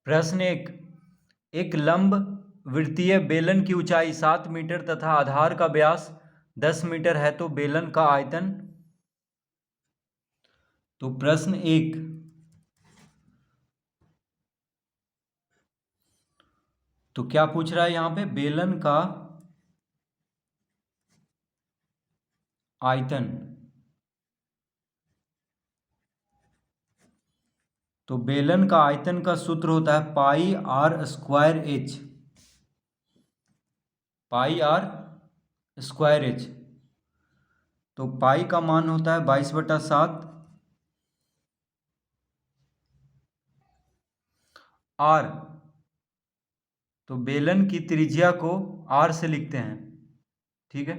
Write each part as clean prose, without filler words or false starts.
प्रश्न एक लंब वृत्तीय बेलन की ऊंचाई 7 मीटर तथा आधार का व्यास 10 मीटर है तो बेलन का आयतन। तो प्रश्न एक, तो क्या पूछ रहा है यहाँ पे? बेलन का आयतन। तो बेलन का आयतन का सूत्र होता है pi r square h. Pi r square h. तो पाई का मान होता है 22/7। आर, तो बेलन की त्रिज्या को आर से लिखते हैं। ठीक है,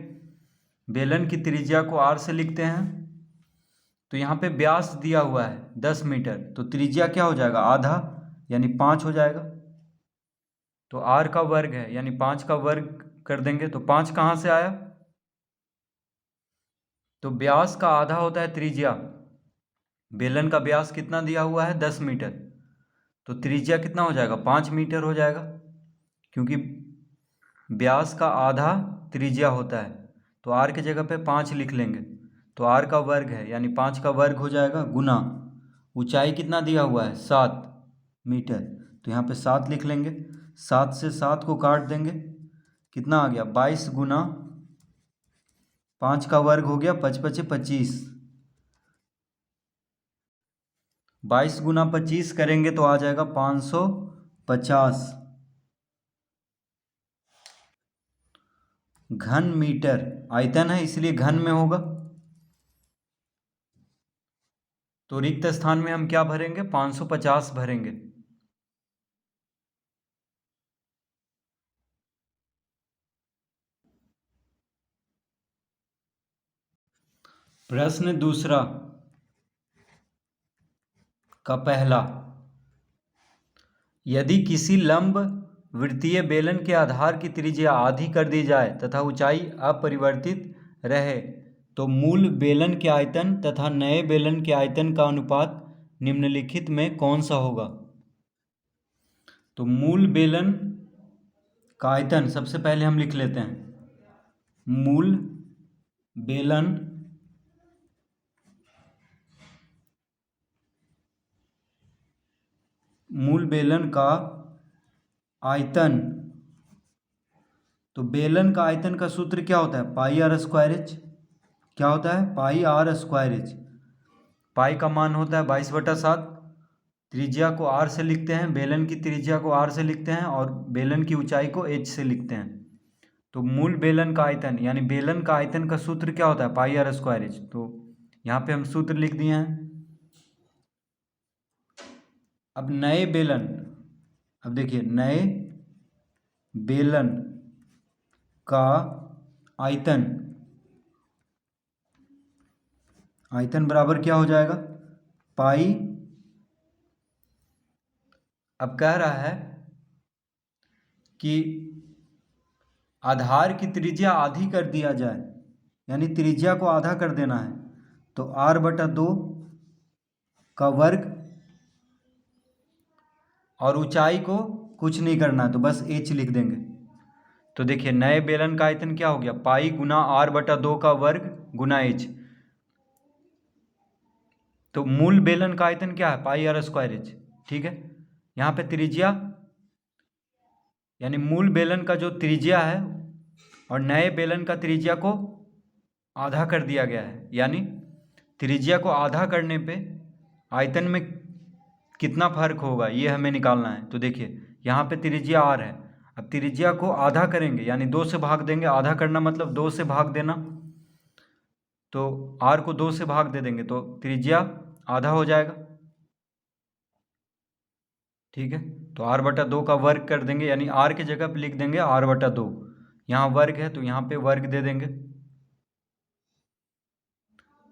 बेलन की त्रिज्या को आर से लिखते हैं। तो यहाँ पे व्यास दिया हुआ है 10 मीटर, तो त्रिज्या क्या हो जाएगा? आधा, यानी 5 हो जाएगा। तो आर का वर्ग है यानी 5 का वर्ग कर देंगे तो 5 कहाँ से आया? तो व्यास का आधा होता है त्रिज्या। बेलन का व्यास कितना दिया हुआ है? 10 मीटर। तो त्रिज्या कितना हो जाएगा? 5 मीटर हो जाएगा, क्योंकि व्यास का आधा त्रिज्या होता है। तो आर की जगह पे 5 लिख लेंगे। तो आर का वर्ग है यानी 5 का वर्ग हो जाएगा, गुना ऊंचाई कितना दिया हुआ है? 7 मीटर। तो यहाँ पे 7 लिख लेंगे। 7 से 7 को काट देंगे, कितना आ गया? 22 गुना 5 का वर्ग हो गया 5 पचे 25। 22 गुना 25 करेंगे तो आ जाएगा 550 घन मीटर। आयतन है इसलिए घन में होगा। तो रिक्त स्थान में हम क्या भरेंगे? 550 भरेंगे। प्रश्न दूसरा का पहला, यदि किसी लंब वृत्तीय बेलन के आधार की त्रिज्या आधी कर दी जाए तथा ऊंचाई अपरिवर्तित रहे तो मूल बेलन के आयतन तथा नए बेलन के आयतन का अनुपात निम्नलिखित में कौन सा होगा? तो मूल बेलन का आयतन सबसे पहले हम लिख लेते हैं। मूल बेलन का आयतन। तो बेलन का आयतन का सूत्र क्या होता है? Pi r square H. क्या होता है? Pi r square h. पाई का मान होता है 22/7। त्रिज्या को आर से लिखते हैं, बेलन की त्रिज्या को आर से लिखते हैं और बेलन की ऊंचाई को एच से लिखते हैं। तो मूल बेलन का आयतन यानी बेलन का आयतन का सूत्र क्या होता है? Pi r square h. तो यहाँ पे हम सूत्र लिख दिए हैं। अब नए बेलन, अब देखिए नए बेलन का आयतन, आयतन बराबर क्या हो जाएगा? पाई, अब कह रहा है कि आधार की त्रिज्या आधी कर दिया जाए, यानी त्रिज्या को आधा कर देना है। तो r/2 का वर्ग और ऊंचाई को कुछ नहीं करना है तो बस h लिख देंगे। तो देखिए नए बेलन का आयतन क्या हो गया? पाई गुना r/2 का वर्ग गुना h। तो मूल बेलन का आयतन क्या है? Pi r square H. ठीक है, यहाँ पे त्रिज्या यानी मूल बेलन का जो त्रिज्या है और नए बेलन का त्रिज्या को आधा कर दिया गया है, यानी त्रिज्या को आधा करने पे आयतन में कितना फर्क होगा ये हमें निकालना है। तो देखिए यहाँ पे त्रिज्या आर है, अब त्रिज्या को आधा करेंगे यानी 2 से भाग देंगे। आधा करना मतलब 2 से भाग देना, तो आर को 2 से भाग दे देंगे तो त्रिज्या आधा हो जाएगा। ठीक है, तो r/2 का वर्ग कर देंगे यानी r की जगह पे लिख देंगे r/2। यहाँ वर्ग है तो यहाँ पे वर्ग दे देंगे।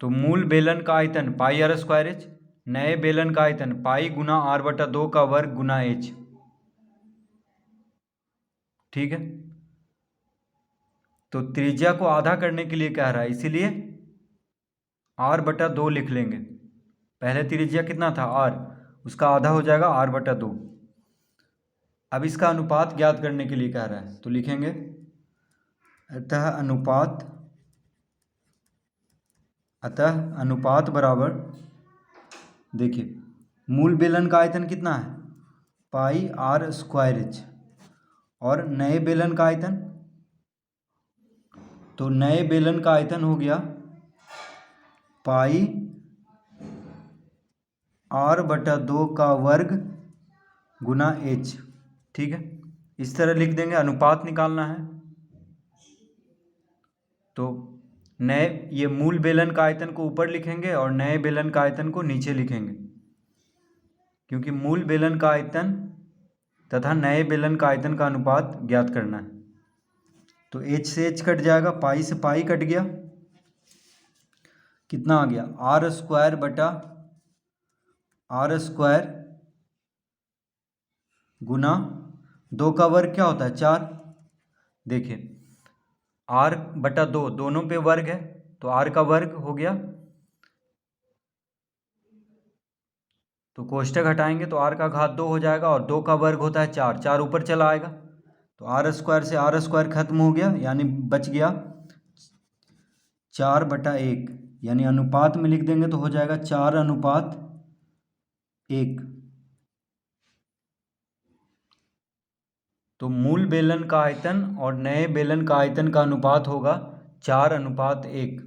तो मूल बेलन का आयतन पाई आर स्क्वायर एच, नए बेलन का आयतन पाई गुना r/2 का वर्ग गुना h। ठीक है, तो त्रिज्या को आधा करने के लिए कह रहा है इसीलिए r/2 लिख लेंगे। पहले त्रिज्या कितना था? r, उसका आधा हो जाएगा r/2। अब इसका अनुपात ज्ञात करने के लिए कह रहा है, तो लिखेंगे अतः अनुपात बराबर, देखिए मूल बेलन का आयतन कितना है, पाई आर स्क्वायर एच, और नए बेलन का आयतन, तो नए बेलन का आयतन हो गया पाई आर बटा 2 का वर्ग गुना एच। ठीक है, इस तरह लिख देंगे, अनुपात निकालना है। तो नए, ये मूल बेलन का आयतन को ऊपर लिखेंगे और नए बेलन का आयतन को नीचे लिखेंगे, क्योंकि मूल बेलन का आयतन तथा नए बेलन का आयतन का अनुपात ज्ञात करना है। तो h से h कट जाएगा, पाई से पाई कट गया, कितना आ गया, आर स्क्वायर बटा आर स्क्वायर गुना 2 का वर्ग क्या होता है, 4। देखिए आर बटा 2 दोनों पे वर्ग है, तो आर का वर्ग हो गया, तो कोष्टक हटाएंगे तो आर का घात 2 हो जाएगा, और 2 का वर्ग होता है 4, 4 ऊपर चला आएगा, तो आर स्क्वायर से आर स्क्वायर खत्म हो गया, यानी बच गया 4/1, यानी अनुपात में लिख देंगे तो हो जाएगा 4:1। तो मूल बेलन का आयतन और नए बेलन का आयतन का अनुपात होगा 4:1,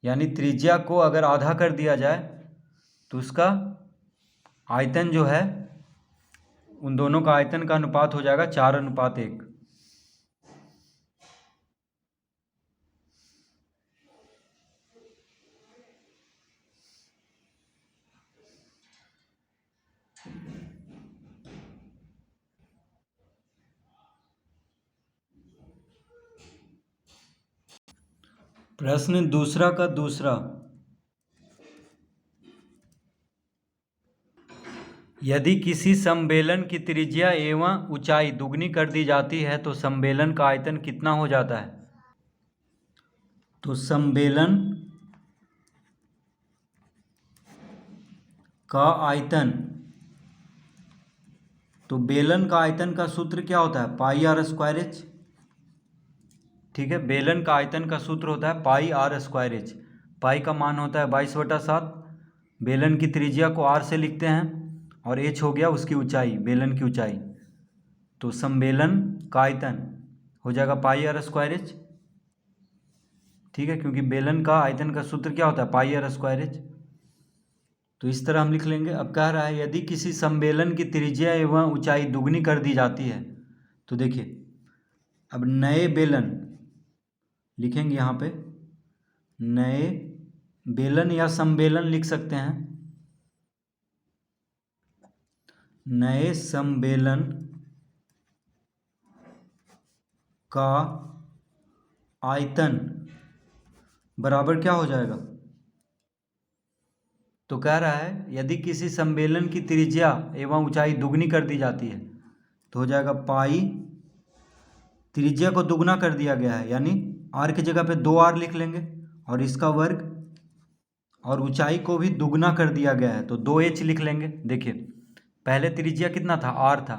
यानी त्रिज्या को अगर आधा कर दिया जाए तो उसका आयतन जो है, उन दोनों का आयतन का अनुपात हो जाएगा 4:1। प्रश्न दूसरा का दूसरा, यदि किसी समबेलन की त्रिज्या एवं ऊंचाई दुगनी कर दी जाती है तो समबेलन का आयतन कितना हो जाता है। तो समबेलन का आयतन, तो बेलन का आयतन का सूत्र क्या होता है, पाई आर स्क्वायर एच। ठीक है, बेलन का आयतन का सूत्र होता है पाई आर स्क्वायर एच। पाई का मान होता है 22/7, बेलन की त्रिज्या को आर से लिखते हैं, और एच हो गया उसकी ऊंचाई, बेलन की ऊंचाई। तो समबेलन का आयतन हो जाएगा पाई आर स्क्वायर एच। ठीक है, क्योंकि बेलन का आयतन का सूत्र क्या होता है, पाई आर स्क्वायर एच। तो इस तरह हम लिख लेंगे। अब कह रहा है यदि किसी समबेलन की त्रिज्या एवं ऊंचाई दुगनी कर दी जाती है, तो देखिए अब नए बेलन लिखेंगे, यहाँ पे नए बेलन या समबेलन लिख सकते हैं, नए समबेलन का आयतन बराबर क्या हो जाएगा। तो कह रहा है यदि किसी समबेलन की त्रिज्या एवं ऊंचाई दुगनी कर दी जाती है तो हो जाएगा पाई, त्रिज्या को दुगना कर दिया गया है, यानी आर की जगह पे 2r लिख लेंगे, और इसका वर्ग, और ऊंचाई को भी दुगना कर दिया गया है तो 2h लिख लेंगे। देखिए पहले त्रिज्या कितना था, r था,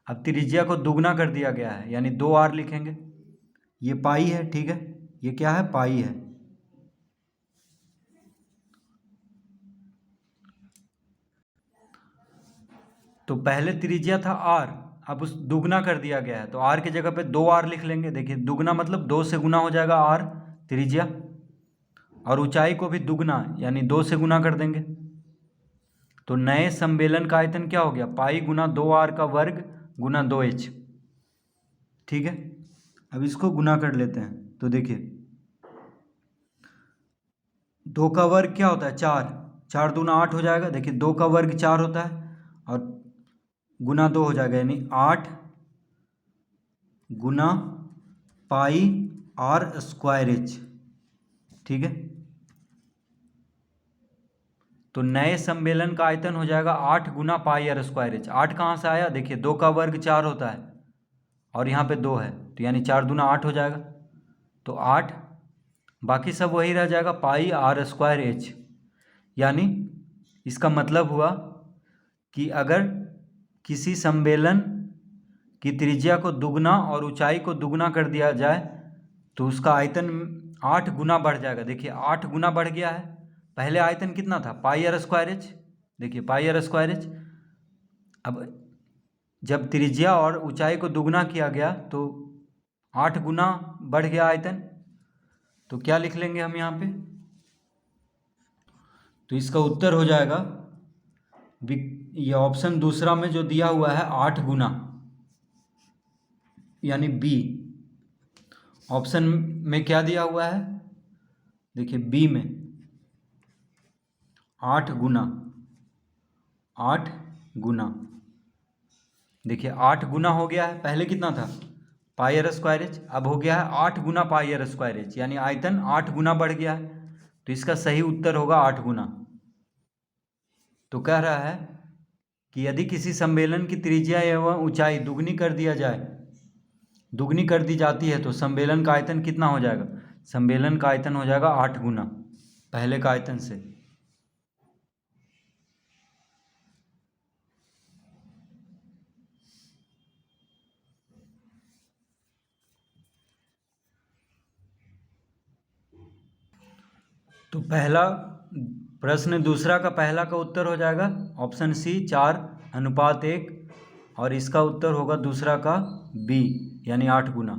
अब त्रिज्या को दुगना कर दिया गया है, यानी 2r लिखेंगे। ये पाई है, ठीक है, ये क्या है, पाई है। तो पहले त्रिज्या था r, अब उस दुगना कर दिया गया है, तो r की जगह पे 2r लिख लेंगे। देखिए दुगना मतलब 2 से गुना हो जाएगा r त्रिज्या, और ऊंचाई को भी दुगना यानी 2 से गुना कर देंगे। तो नए समबेलन का आयतन क्या हो गया, पाई गुना 2r का वर्ग गुना 2h। ठीक है, अब इसको गुना कर लेते हैं। तो देखिए 2 का वर्ग क्या होता है, 4, 4 दूना 8 हो जाएगा। देखिए 2 का वर्ग 4 होता है, और गुना 2 हो जाएगा, यानी 8 गुना पाई आर स्क्वायर एच। ठीक है, तो नए सम्मेलन का आयतन हो जाएगा 8 गुना पाई आर स्क्वायर एच। 8 कहाँ से आया, देखिए 2 का वर्ग 4 होता है, और यहाँ पे 2 है, तो यानी 4 दूना 8 हो जाएगा। तो 8, बाकी सब वही रह जाएगा, पाई आर स्क्वायर एच। यानी इसका मतलब हुआ कि अगर किसी सम्मेलन की त्रिज्या को दुगना और ऊंचाई को दुगना कर दिया जाए तो उसका आयतन 8 गुना बढ़ जाएगा। देखिए 8 गुना बढ़ गया है। पहले आयतन कितना था, पाई आर स्क्वायर एच। देखिए पाई आर स्क्वायर एच। अब जब त्रिज्या और ऊंचाई को दुगना किया गया तो 8 गुना बढ़ गया आयतन। तो क्या लिख लेंगे हम यहाँ पे, तो इसका उत्तर हो जाएगा ये ऑप्शन दूसरा में जो दिया हुआ है 8 गुना, यानी बी। ऑप्शन में क्या दिया हुआ है, देखिए बी में 8 गुना, 8 गुना। देखिए 8 गुना हो गया है, पहले कितना था पाई आर स्क्वायर एच, अब हो गया है 8 गुना पाई आर स्क्वायर एच, यानी आयतन 8 गुना बढ़ गया है। तो इसका सही उत्तर होगा 8 गुना। तो कह रहा है कि यदि किसी सम्मेलन की त्रिज्या एवं ऊंचाई दुगनी कर दी जाती है तो सम्मेलन का आयतन कितना हो जाएगा, सम्मेलन का आयतन हो जाएगा 8 गुना पहले का आयतन से। तो पहला प्रश्न दूसरा का पहला का उत्तर हो जाएगा ऑप्शन सी 4:1, और इसका उत्तर होगा दूसरा का बी, यानी 8 गुना।